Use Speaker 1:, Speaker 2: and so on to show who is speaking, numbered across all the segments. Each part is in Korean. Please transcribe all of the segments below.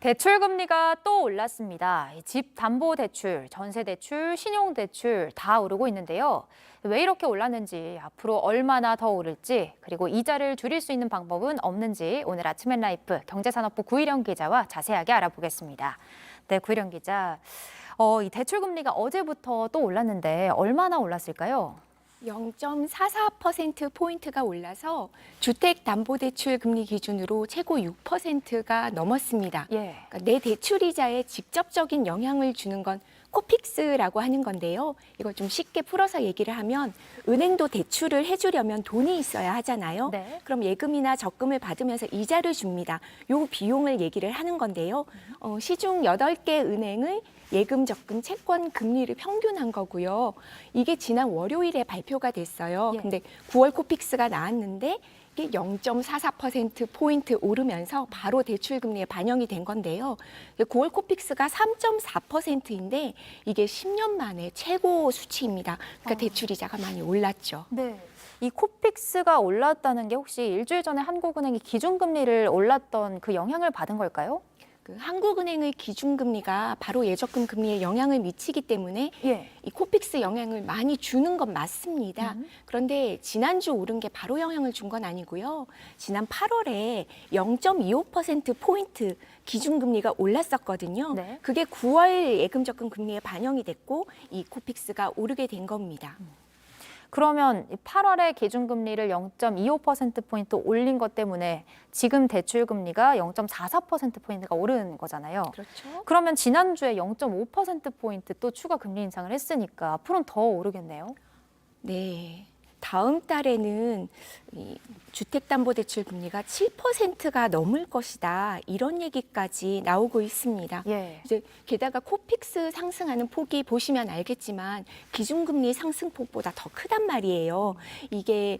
Speaker 1: 대출 금리가 또 올랐습니다. 집 담보 대출, 전세 대출, 신용 대출 다 오르고 있는데요. 왜 이렇게 올랐는지, 앞으로 얼마나 더 오를지, 그리고 이자를 줄일 수 있는 방법은 없는지 오늘 아침 엔 라이프 경제산업부 구일영 기자와 자세하게 알아보겠습니다. 네, 구일영 기자. 이 대출 금리가 어제부터 또 올랐는데 얼마나 올랐을까요?
Speaker 2: 0.44%포인트가 올라서 주택담보대출 금리 기준으로 최고 6%가 넘었습니다.
Speaker 1: 예.
Speaker 2: 그러니까 내 대출이자에 직접적인 영향을 주는 건 코픽스라고 하는 건데요. 이걸 좀 쉽게 풀어서 얘기를 하면 은행도 대출을 해주려면 돈이 있어야 하잖아요.
Speaker 1: 네.
Speaker 2: 그럼 예금이나 적금을 받으면서 이자를 줍니다. 요 비용을 얘기를 하는 건데요. 시중 8개 은행의 예금, 적금, 채권 금리를 평균한 거고요. 이게 지난 월요일에 발표가 됐어요.
Speaker 1: 예.
Speaker 2: 근데 9월 코픽스가 나왔는데 이게 0.44%포인트 오르면서 바로 대출 금리에 반영이 된 건데요. 9월 코픽스가 3.4%인데 이게 10년 만에 최고 수치입니다. 그러니까 대출이자가 많이 올랐죠.
Speaker 1: 네. 이 코픽스가 올랐다는 게 혹시 일주일 전에 한국은행이 기준금리를 올랐던 그 영향을 받은 걸까요?
Speaker 2: 그 한국은행의 기준금리가 바로 예적금 금리에 영향을 미치기 때문에
Speaker 1: 예.
Speaker 2: 이 코픽스 영향을 많이 주는 건 맞습니다. 그런데 지난주 오른 게 바로 영향을 준 건 아니고요. 지난 8월에 0.25%포인트 기준금리가 올랐었거든요.
Speaker 1: 네.
Speaker 2: 그게 9월 예금적금 금리에 반영이 됐고 이 코픽스가 오르게 된 겁니다.
Speaker 1: 그러면 8월에 기준금리를 0.25%포인트 올린 것 때문에 지금 대출금리가 0.44%포인트가 오른 거잖아요.
Speaker 2: 그렇죠.
Speaker 1: 그러면 지난주에 0.5%포인트 또 추가 금리 인상을 했으니까 앞으로는 더 오르겠네요.
Speaker 2: 네. 다음 달에는 이 주택담보대출 금리가 7%가 넘을 것이다. 이런 얘기까지 나오고 있습니다.
Speaker 1: 예.
Speaker 2: 이제 게다가 코픽스 상승하는 폭이 보시면 알겠지만 기준금리 상승폭보다 더 크단 말이에요. 이게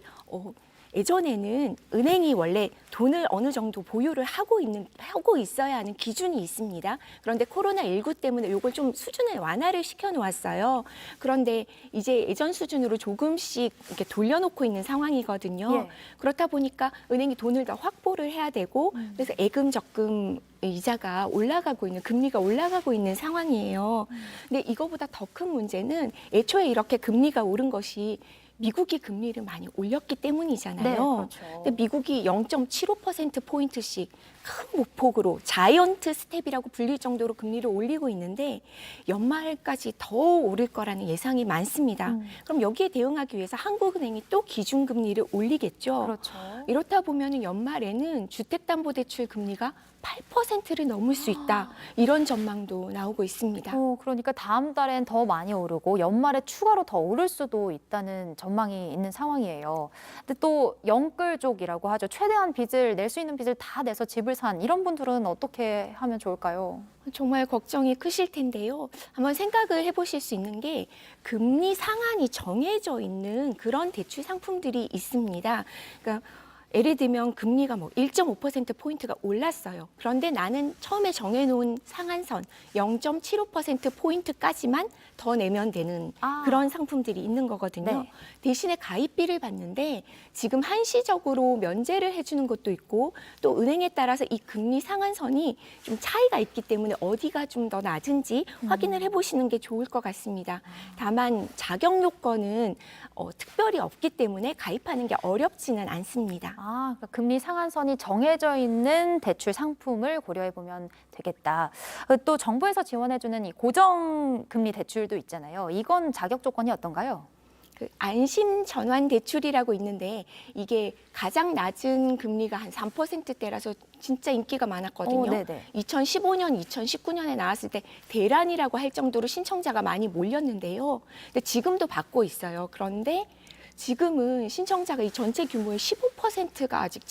Speaker 2: 예전에는 은행이 원래 돈을 어느 정도 보유를 하고 있어야 하는 기준이 있습니다. 그런데 코로나19 때문에 이걸 좀 수준을 완화를 시켜 놓았어요. 그런데 이제 예전 수준으로 조금씩 이렇게 돌려놓고 있는 상황이거든요.
Speaker 1: 예.
Speaker 2: 그렇다 보니까 은행이 돈을 더 확보를 해야 되고 그래서 예금 적금 이자가 올라가고 있는 금리가 올라가고 있는 상황이에요. 근데 이거보다 더 큰 문제는 애초에 이렇게 금리가 오른 것이 미국이 금리를 많이 올렸기 때문이잖아요.
Speaker 1: 네, 그렇죠.
Speaker 2: 근데 미국이 0.75%포인트씩 큰 폭으로 자이언트 스텝이라고 불릴 정도로 금리를 올리고 있는데 연말까지 더 오를 거라는 예상이 많습니다. 그럼 여기에 대응하기 위해서 한국은행이 또 기준금리를 올리겠죠.
Speaker 1: 그렇죠.
Speaker 2: 이렇다 보면 연말에는 주택담보대출 금리가 8%를 넘을 수 있다. 이런 전망도 나오고 있습니다.
Speaker 1: 그러니까 다음 달엔 더 많이 오르고 연말에 추가로 더 오를 수도 있다는 전망이 있는 상황이에요. 근데 또 영끌족이라고 하죠. 최대한 빚을 낼 수 있는 빚을 다 내서 집을 산 이런 분들은 어떻게 하면 좋을까요?
Speaker 2: 정말 걱정이 크실 텐데요. 한번 생각을 해보실 수 있는 게 금리 상한이 정해져 있는 그런 대출 상품들이 있습니다. 그러니까 예를 들면 금리가 1.5%포인트가 올랐어요. 그런데 나는 처음에 정해놓은 상한선 0.75%포인트까지만 더 내면 되는 그런 상품들이 있는 거거든요.
Speaker 1: 네.
Speaker 2: 대신에 가입비를 받는데 지금 한시적으로 면제를 해주는 것도 있고 또 은행에 따라서 이 금리 상한선이 좀 차이가 있기 때문에 어디가 좀 더 낮은지 확인을 해보시는 게 좋을 것 같습니다. 다만 자격 요건은 특별히 없기 때문에 가입하는 게 어렵지는 않습니다.
Speaker 1: 그러니까 금리 상한선이 정해져 있는 대출 상품을 고려해 보면 되겠다. 또 정부에서 지원해주는 이 고정금리 대출도 있잖아요. 이건 자격 조건이 어떤가요?
Speaker 2: 그 안심 전환 대출이라고 있는데 이게 가장 낮은 금리가 한 3%대라서 진짜 인기가 많았거든요. 2015년, 2019년에 나왔을 때 대란이라고 할 정도로 신청자가 많이 몰렸는데요. 근데 지금도 받고 있어요. 그런데 지금은 신청자가 이 전체 규모의 15%가 아직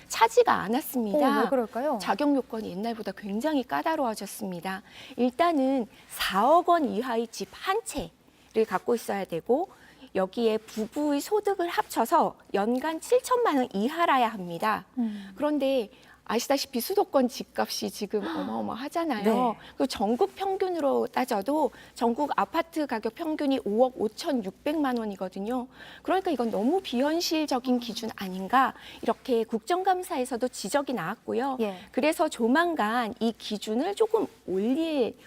Speaker 2: 차지가 않았습니다.
Speaker 1: 왜 그럴까요?
Speaker 2: 자격 요건이 옛날보다 굉장히 까다로워졌습니다. 일단은 4억 원 이하의 집 한 채를 갖고 있어야 되고 여기에 부부의 소득을 합쳐서 연간 7천만 원 이하라야 합니다. 그런데 아시다시피 수도권 집값이 지금 어마어마하잖아요.
Speaker 1: 네.
Speaker 2: 그리고 전국 평균으로 따져도 전국 아파트 가격 평균이 5억 5,600만 원이거든요. 그러니까 이건 너무 비현실적인 기준 아닌가 이렇게 국정감사에서도 지적이 나왔고요.
Speaker 1: 예.
Speaker 2: 그래서 조만간 이 기준을 조금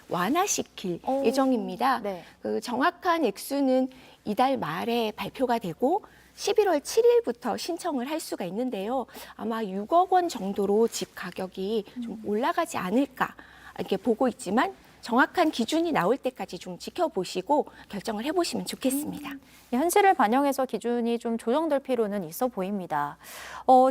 Speaker 2: 완화시킬
Speaker 1: 오.
Speaker 2: 예정입니다.
Speaker 1: 네.
Speaker 2: 그 정확한 액수는 이달 말에 발표가 되고 11월 7일부터 신청을 할 수가 있는데요. 아마 6억 원 정도로 집 가격이 좀 올라가지 않을까 이렇게 보고 있지만 정확한 기준이 나올 때까지 좀 지켜보시고 결정을 해보시면 좋겠습니다.
Speaker 1: 현실을 반영해서 기준이 좀 조정될 필요는 있어 보입니다.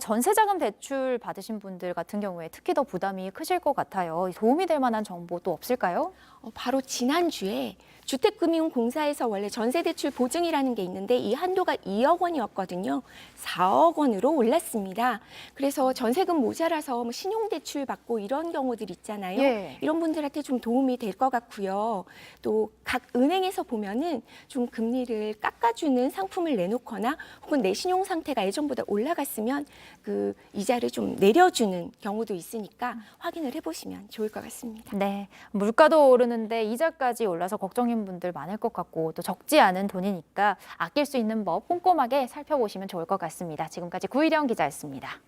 Speaker 1: 전세자금 대출 받으신 분들 같은 경우에 특히 더 부담이 크실 것 같아요. 도움이 될 만한 정보 또 없을까요?
Speaker 2: 바로 지난주에 주택금융공사에서 원래 전세대출 보증이라는 게 있는데 이 한도가 2억 원이었거든요. 4억 원으로 올랐습니다. 그래서 전세금 모자라서 뭐 신용대출 받고 이런 경우들 있잖아요.
Speaker 1: 예.
Speaker 2: 이런 분들한테 좀 도움이 될 것 같고요. 또 각 은행에서 보면은 좀 금리를 깎아주는 상품을 내놓거나 혹은 내 신용 상태가 예전보다 올라갔으면 그 이자를 좀 내려주는 경우도 있으니까 확인을 해보시면 좋을 것 같습니다.
Speaker 1: 네, 물가도 오르는데 이자까지 올라서 걱정인 분들 많을 것 같고 또 적지 않은 돈이니까 아낄 수 있는 법 꼼꼼하게 살펴보시면 좋을 것 같습니다. 지금까지 구일영 기자였습니다.